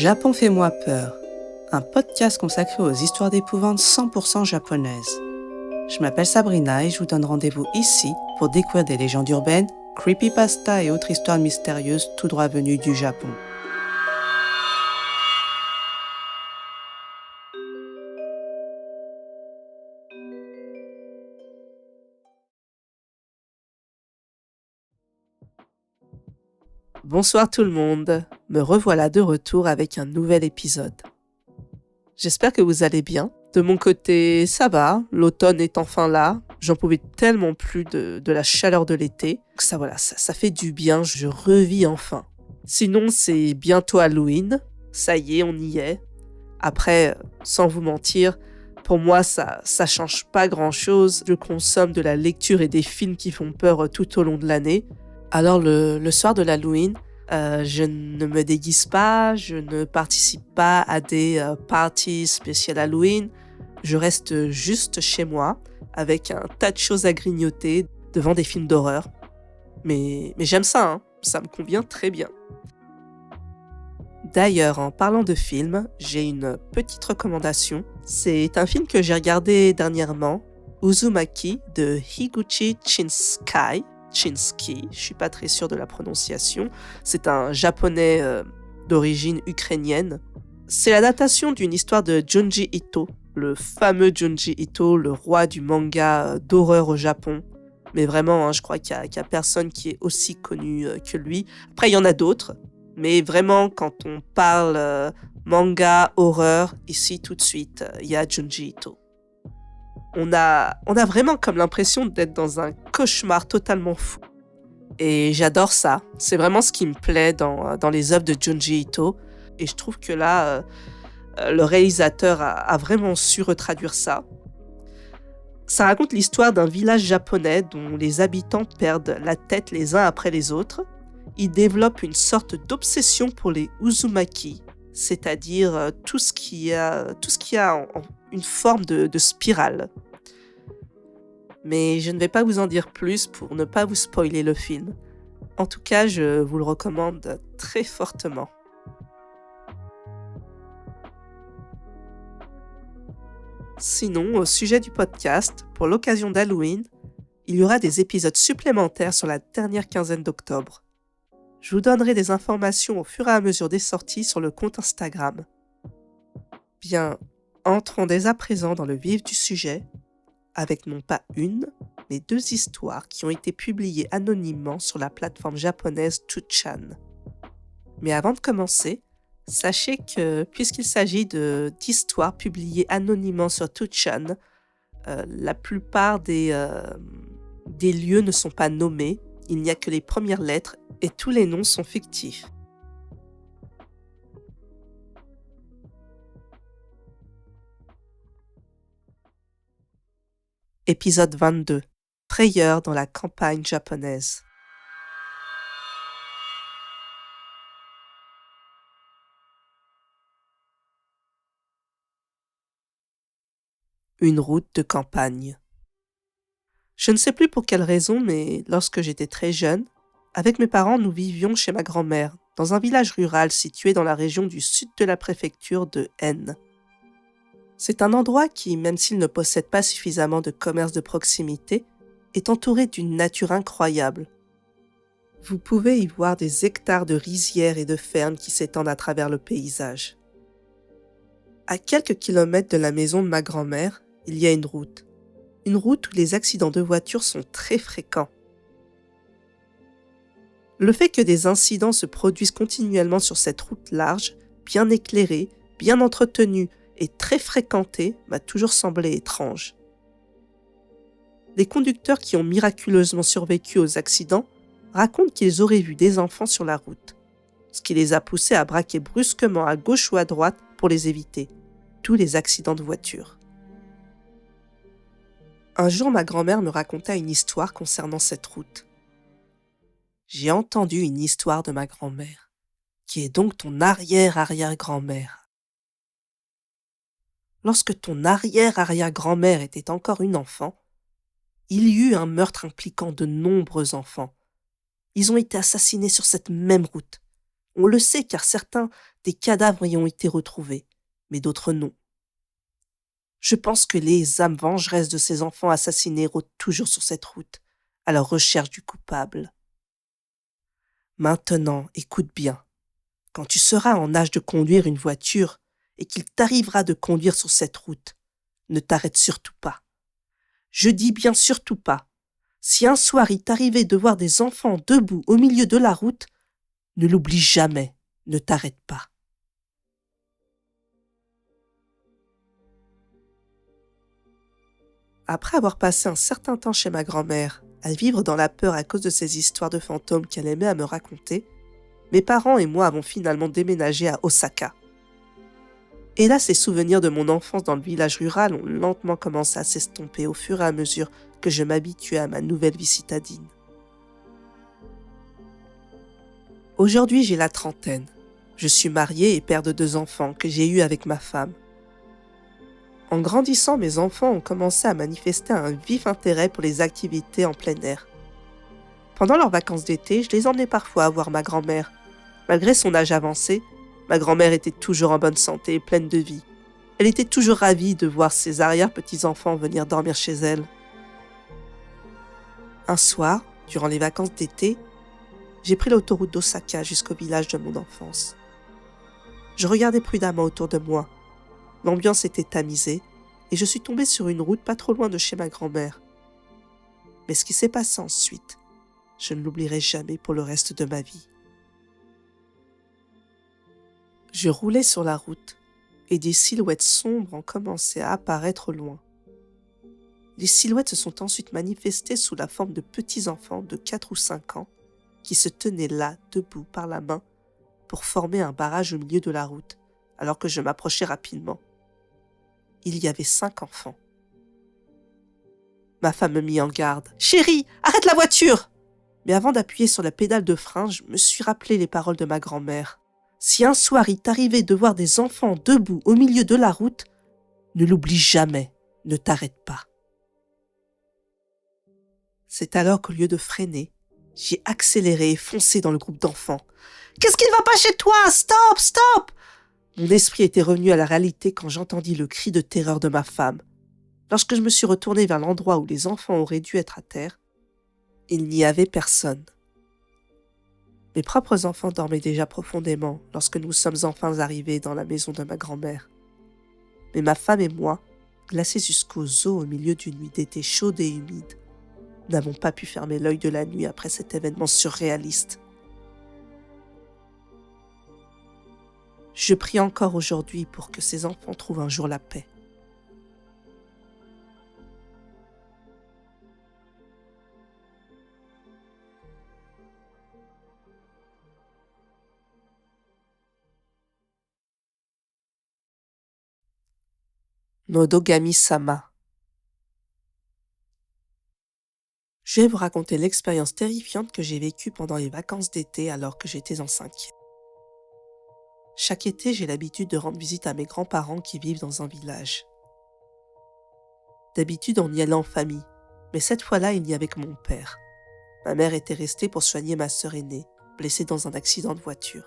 Japon fait-moi peur, un podcast consacré aux histoires d'épouvante 100% japonaises. Je m'appelle Sabrina et je vous donne rendez-vous ici pour découvrir des légendes urbaines, creepypasta et autres histoires mystérieuses tout droit venues du Japon. Bonsoir tout le monde, me revoilà de retour avec un nouvel épisode. J'espère que vous allez bien. De mon côté, ça va, l'automne est enfin là, j'en pouvais tellement plus de la chaleur de l'été. Ça fait du bien, je revis enfin. Sinon, c'est bientôt Halloween, ça y est, on y est. Après, sans vous mentir, pour moi, ça change pas grand-chose. Je consomme de la lecture et des films qui font peur tout au long de l'année. Alors le soir de l'Halloween, je ne me déguise pas, je ne participe pas à des parties spéciales Halloween. Je reste juste chez moi avec un tas de choses à grignoter devant des films d'horreur. Mais j'aime ça, hein, ça me convient très bien. D'ailleurs, en parlant de films, j'ai une petite recommandation. C'est un film que j'ai regardé dernièrement, Uzumaki de Higuchi Shinkai. Chinsky, je suis pas très sûre de la prononciation. C'est un japonais d'origine ukrainienne. C'est l'adaptation d'une histoire de Junji Ito, le fameux Junji Ito, le roi du manga d'horreur au Japon. Mais vraiment, je crois qu'il y a personne qui est aussi connu que lui. Après, il y en a d'autres. Mais vraiment, quand on parle manga, horreur, ici tout de suite, il y a Junji Ito. On a vraiment comme l'impression d'être dans un cauchemar totalement fou. Et j'adore ça. C'est vraiment ce qui me plaît dans les œuvres de Junji Ito. Et je trouve que là, le réalisateur a vraiment su retraduire ça. Ça raconte l'histoire d'un village japonais dont les habitants perdent la tête les uns après les autres. Ils développent une sorte d'obsession pour les Uzumaki, c'est-à-dire tout ce qui a une forme de spirale. Mais je ne vais pas vous en dire plus pour ne pas vous spoiler le film. En tout cas, je vous le recommande très fortement. Sinon, au sujet du podcast, pour l'occasion d'Halloween, il y aura des épisodes supplémentaires sur la dernière quinzaine d'octobre. Je vous donnerai des informations au fur et à mesure des sorties sur le compte Instagram. Bien, entrons dès à présent dans le vif du sujet, avec non pas une, mais deux histoires qui ont été publiées anonymement sur la plateforme japonaise 2chan. Mais avant de commencer, sachez que puisqu'il s'agit d'histoires publiées anonymement sur 2chan, la plupart des lieux ne sont pas nommés, il n'y a que les premières lettres et tous les noms sont fictifs. Épisode 22. Frayeur dans la campagne japonaise. Une route de campagne. Je ne sais plus pour quelle raison, mais lorsque j'étais très jeune, avec mes parents, nous vivions chez ma grand-mère, dans un village rural situé dans la région du sud de la préfecture de N. C'est un endroit qui, même s'il ne possède pas suffisamment de commerce de proximité, est entouré d'une nature incroyable. Vous pouvez y voir des hectares de rizières et de fermes qui s'étendent à travers le paysage. À quelques kilomètres de la maison de ma grand-mère, il y a une route. Une route où les accidents de voitures sont très fréquents. Le fait que des incidents se produisent continuellement sur cette route large, bien éclairée, bien entretenue et très fréquentée m'a toujours semblé étrange. Les conducteurs qui ont miraculeusement survécu aux accidents racontent qu'ils auraient vu des enfants sur la route, ce qui les a poussés à braquer brusquement à gauche ou à droite pour les éviter, tous les accidents de voiture. Un jour, ma grand-mère me raconta une histoire concernant cette route. J'ai entendu une histoire de ma grand-mère, qui est donc ton arrière-arrière-grand-mère. Lorsque ton arrière-arrière-grand-mère était encore une enfant, il y eut un meurtre impliquant de nombreux enfants. Ils ont été assassinés sur cette même route, On le sait car certains des cadavres y ont été retrouvés, mais d'autres non. Je pense que les âmes vengeresses de ces enfants assassinés rôdent toujours sur cette route, à la recherche du coupable. Maintenant, écoute bien. Quand tu seras en âge de conduire une voiture et qu'il t'arrivera de conduire sur cette route, ne t'arrête surtout pas. Je dis bien surtout pas. Si un soir il t'arrivait de voir des enfants debout au milieu de la route, ne l'oublie jamais, ne t'arrête pas. Après avoir passé un certain temps chez ma grand-mère, à vivre dans la peur à cause de ces histoires de fantômes qu'elle aimait à me raconter, mes parents et moi avons finalement déménagé à Osaka. Et là, ces souvenirs de mon enfance dans le village rural ont lentement commencé à s'estomper au fur et à mesure que je m'habituais à ma nouvelle vie citadine. Aujourd'hui, j'ai la trentaine. Je suis marié et père de 2 enfants que j'ai eus avec ma femme. En grandissant, mes enfants ont commencé à manifester un vif intérêt pour les activités en plein air. Pendant leurs vacances d'été, je les emmenais parfois voir ma grand-mère. Malgré son âge avancé, ma grand-mère était toujours en bonne santé et pleine de vie. Elle était toujours ravie de voir ses arrière-petits-enfants venir dormir chez elle. Un soir, durant les vacances d'été, j'ai pris l'autoroute d'Osaka jusqu'au village de mon enfance. Je regardais prudemment autour de moi. L'ambiance était tamisée et je suis tombé sur une route pas trop loin de chez ma grand-mère. Mais ce qui s'est passé ensuite, je ne l'oublierai jamais pour le reste de ma vie. Je roulais sur la route et des silhouettes sombres ont commencé à apparaître au loin. Les silhouettes se sont ensuite manifestées sous la forme de petits enfants de 4 ou 5 ans qui se tenaient là, debout par la main, pour former un barrage au milieu de la route, alors que je m'approchais rapidement. Il y avait 5 enfants. Ma femme me mit en garde. « Chérie, arrête la voiture !» Mais avant d'appuyer sur la pédale de frein, je me suis rappelé les paroles de ma grand-mère. Si un soir il t'arrivait de voir des enfants debout au milieu de la route, ne l'oublie jamais, ne t'arrête pas. C'est alors qu'au lieu de freiner, j'ai accéléré et foncé dans le groupe d'enfants. « Qu'est-ce qui ne va pas chez toi? Stop, stop !» Mon esprit était revenu à la réalité quand j'entendis le cri de terreur de ma femme. Lorsque je me suis retourné vers l'endroit où les enfants auraient dû être à terre, il n'y avait personne. Mes propres enfants dormaient déjà profondément lorsque nous sommes enfin arrivés dans la maison de ma grand-mère. Mais ma femme et moi, glacés jusqu'aux os au milieu d'une nuit d'été chaude et humide, n'avons pas pu fermer l'œil de la nuit après cet événement surréaliste. Je prie encore aujourd'hui pour que ces enfants trouvent un jour la paix. Nodogami-sama. Je vais vous raconter l'expérience terrifiante que j'ai vécue pendant les vacances d'été alors que j'étais en 5e. Chaque été, j'ai l'habitude de rendre visite à mes grands-parents qui vivent dans un village. D'habitude, on y allait en famille, mais cette fois-là, il y avait que mon père. Ma mère était restée pour soigner ma sœur aînée, blessée dans un accident de voiture.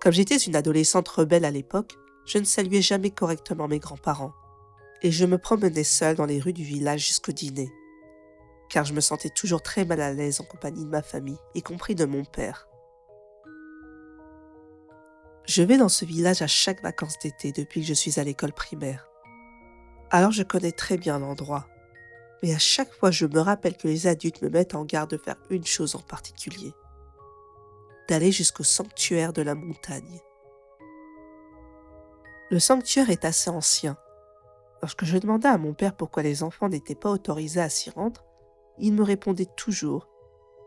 Comme j'étais une adolescente rebelle à l'époque, je ne saluais jamais correctement mes grands-parents, et je me promenais seule dans les rues du village jusqu'au dîner, car je me sentais toujours très mal à l'aise en compagnie de ma famille, y compris de mon père. Je vais dans ce village à chaque vacances d'été depuis que je suis à l'école primaire. Alors je connais très bien l'endroit, mais à chaque fois je me rappelle que les adultes me mettent en garde de faire une chose en particulier, d'aller jusqu'au sanctuaire de la montagne. Le sanctuaire est assez ancien. Lorsque je demandais à mon père pourquoi les enfants n'étaient pas autorisés à s'y rendre, il me répondait toujours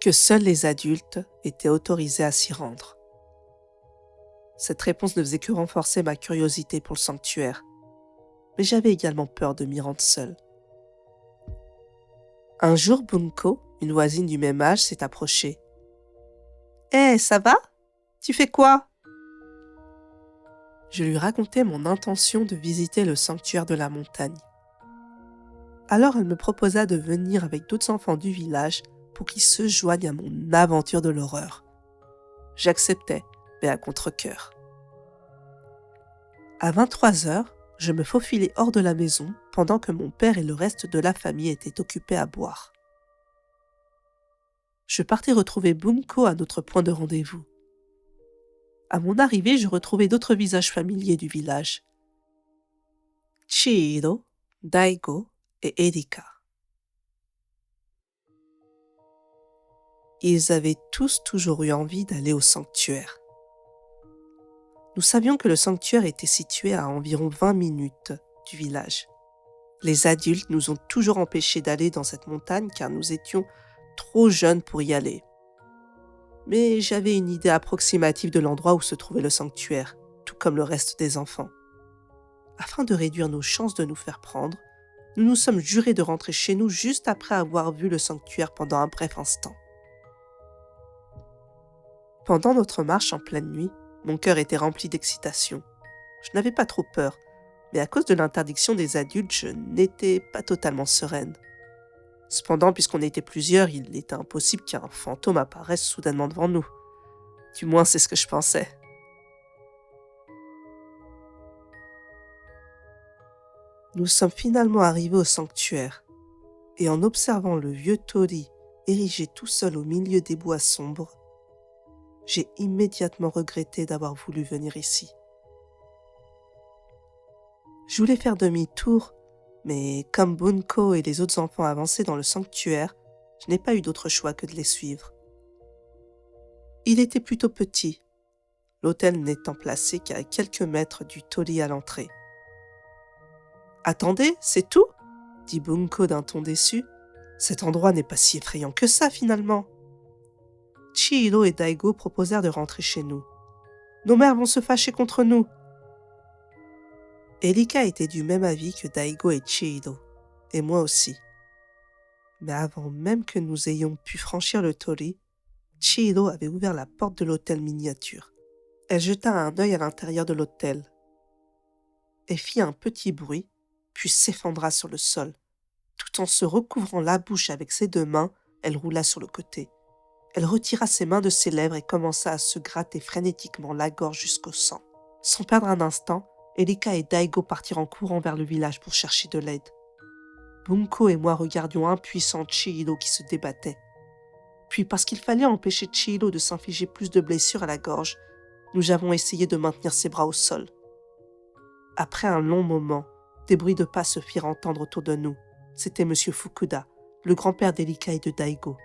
que seuls les adultes étaient autorisés à s'y rendre. Cette réponse ne faisait que renforcer ma curiosité pour le sanctuaire, mais j'avais également peur de m'y rendre seule. Un jour, Bunko, une voisine du même âge, s'est approchée. « Hé, ça va? Tu fais quoi ?» Je lui racontais mon intention de visiter le sanctuaire de la montagne. Alors elle me proposa de venir avec d'autres enfants du village pour qu'ils se joignent à mon aventure de l'horreur. J'acceptais, mais à contre-cœur. À 23h, je me faufilais hors de la maison pendant que mon père et le reste de la famille étaient occupés à boire. Je partais retrouver Bunko à notre point de rendez-vous. À mon arrivée, je retrouvais d'autres visages familiers du village. Chihiro, Daigo et Erika. Ils avaient tous toujours eu envie d'aller au sanctuaire. Nous savions que le sanctuaire était situé à environ 20 minutes du village. Les adultes nous ont toujours empêchés d'aller dans cette montagne car nous étions trop jeunes pour y aller. Mais j'avais une idée approximative de l'endroit où se trouvait le sanctuaire, tout comme le reste des enfants. Afin de réduire nos chances de nous faire prendre, nous nous sommes jurés de rentrer chez nous juste après avoir vu le sanctuaire pendant un bref instant. Pendant notre marche en pleine nuit, mon cœur était rempli d'excitation. Je n'avais pas trop peur, mais à cause de l'interdiction des adultes, je n'étais pas totalement sereine. Cependant, puisqu'on était plusieurs, il était impossible qu'un fantôme apparaisse soudainement devant nous. Du moins, c'est ce que je pensais. Nous sommes finalement arrivés au sanctuaire, et en observant le vieux torii érigé tout seul au milieu des bois sombres, j'ai immédiatement regretté d'avoir voulu venir ici. Je voulais faire demi-tour, mais comme Bunko et les autres enfants avançaient dans le sanctuaire, je n'ai pas eu d'autre choix que de les suivre. Il était plutôt petit, l'autel n'étant placé qu'à quelques mètres du torii à l'entrée. « Attendez, c'est tout ?» dit Bunko d'un ton déçu. « Cet endroit n'est pas si effrayant que ça finalement. » Chihiro et Daigo proposèrent de rentrer chez nous. « Nos mères vont se fâcher contre nous. » Erika était du même avis que Daigo et Chihiro, et moi aussi. Mais avant même que nous ayons pu franchir le torii, Chihiro avait ouvert la porte de l'hôtel miniature. Elle jeta un œil à l'intérieur de l'hôtel et fit un petit bruit, puis s'effondra sur le sol. Tout en se recouvrant la bouche avec ses deux mains, elle roula sur le côté. Elle retira ses mains de ses lèvres et commença à se gratter frénétiquement la gorge jusqu'au sang. Sans perdre un instant, Erika et Daigo partirent en courant vers le village pour chercher de l'aide. Bunko et moi regardions impuissant Chihiro qui se débattait. Puis, parce qu'il fallait empêcher Chihiro de s'infliger plus de blessures à la gorge, nous avons essayé de maintenir ses bras au sol. Après un long moment, des bruits de pas se firent entendre autour de nous. C'était M. Fukuda, le grand-père d'Erika et de Daigo.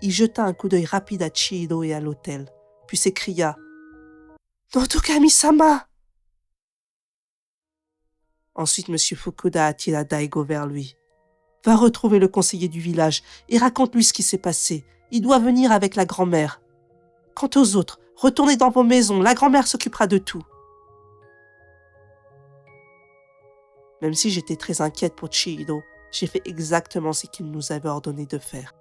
Il jeta un coup d'œil rapide à Chihiro et à l'hôtel, puis s'écria « Noto-kami-sama » Ensuite, M. Fukuda attira Daigo vers lui. « Va retrouver le conseiller du village et raconte-lui ce qui s'est passé. Il doit venir avec la grand-mère. Quant aux autres, retournez dans vos maisons, la grand-mère s'occupera de tout. » Même si j'étais très inquiète pour Chihiro, j'ai fait exactement ce qu'il nous avait ordonné de faire.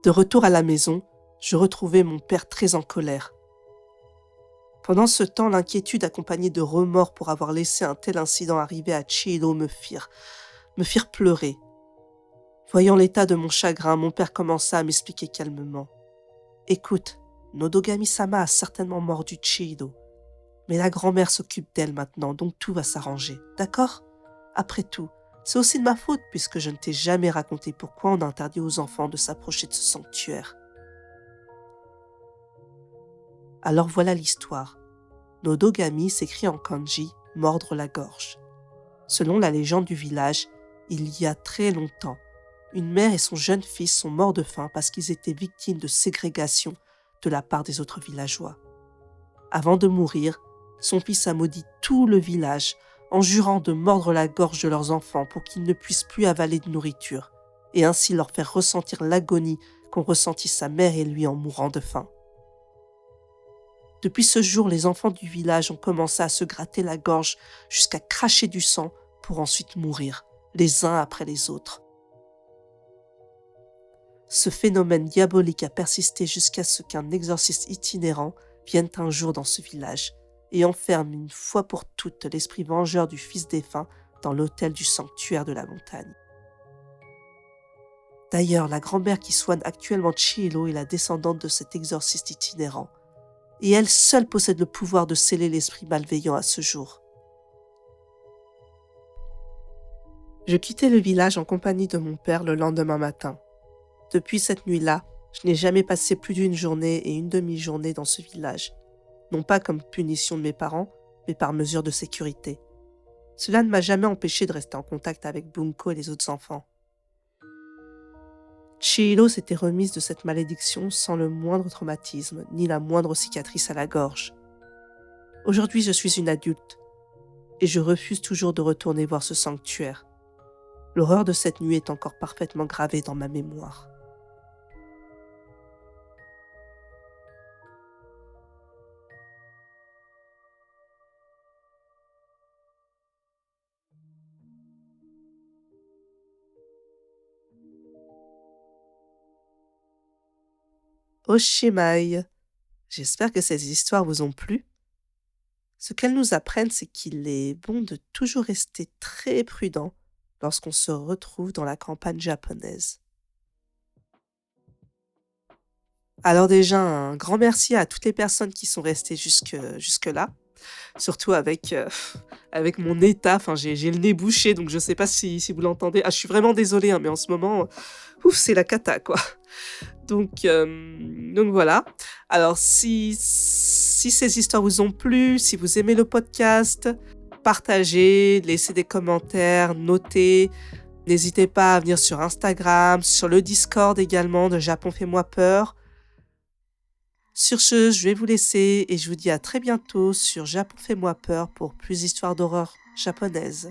De retour à la maison, je retrouvai mon père très en colère. Pendant ce temps, l'inquiétude accompagnée de remords pour avoir laissé un tel incident arriver à Chihiro me firent pleurer. Voyant l'état de mon chagrin, mon père commença à m'expliquer calmement. « Écoute, Nodogami-sama a certainement mordu Chihiro, mais la grand-mère s'occupe d'elle maintenant, donc tout va s'arranger, d'accord ? Après tout, c'est aussi de ma faute puisque je ne t'ai jamais raconté pourquoi on interdit aux enfants de s'approcher de ce sanctuaire. » Alors voilà l'histoire. Nodogami s'écrit en kanji « mordre la gorge ». Selon la légende du village, il y a très longtemps, une mère et son jeune fils sont morts de faim parce qu'ils étaient victimes de ségrégation de la part des autres villageois. Avant de mourir, son fils a maudit tout le village en jurant de mordre la gorge de leurs enfants pour qu'ils ne puissent plus avaler de nourriture et ainsi leur faire ressentir l'agonie qu'ont ressenti sa mère et lui en mourant de faim. Depuis ce jour, les enfants du village ont commencé à se gratter la gorge jusqu'à cracher du sang pour ensuite mourir, les uns après les autres. Ce phénomène diabolique a persisté jusqu'à ce qu'un exorciste itinérant vienne un jour dans ce village et enferme une fois pour toutes l'esprit vengeur du fils défunt dans l'autel du sanctuaire de la montagne. D'ailleurs, la grand-mère qui soigne actuellement Chihiro est la descendante de cet exorciste itinérant. Et elle seule possède le pouvoir de sceller l'esprit malveillant à ce jour. Je quittai le village en compagnie de mon père le lendemain matin. Depuis cette nuit-là, je n'ai jamais passé plus d'une journée et une demi-journée dans ce village. Non pas comme punition de mes parents, mais par mesure de sécurité. Cela ne m'a jamais empêché de rester en contact avec Bunko et les autres enfants. Chihiro s'était remise de cette malédiction sans le moindre traumatisme, ni la moindre cicatrice à la gorge. Aujourd'hui, je suis une adulte, et je refuse toujours de retourner voir ce sanctuaire. L'horreur de cette nuit est encore parfaitement gravée dans ma mémoire. Oshimai. J'espère que ces histoires vous ont plu. Ce qu'elles nous apprennent, c'est qu'il est bon de toujours rester très prudent lorsqu'on se retrouve dans la campagne japonaise. Alors déjà, un grand merci à toutes les personnes qui sont restées jusque-là, surtout avec mon état. Enfin, j'ai le nez bouché, donc je ne sais pas si vous l'entendez. Ah, je suis vraiment désolée, hein, mais en ce moment, c'est la cata, quoi. Donc voilà. Alors, si ces histoires vous ont plu, si vous aimez le podcast, partagez, laissez des commentaires, notez. N'hésitez pas à venir sur Instagram, sur le Discord également de Japon Fais-moi peur. Sur ce, je vais vous laisser et je vous dis à très bientôt sur Japon Fais-moi peur pour plus d'histoires d'horreur japonaises.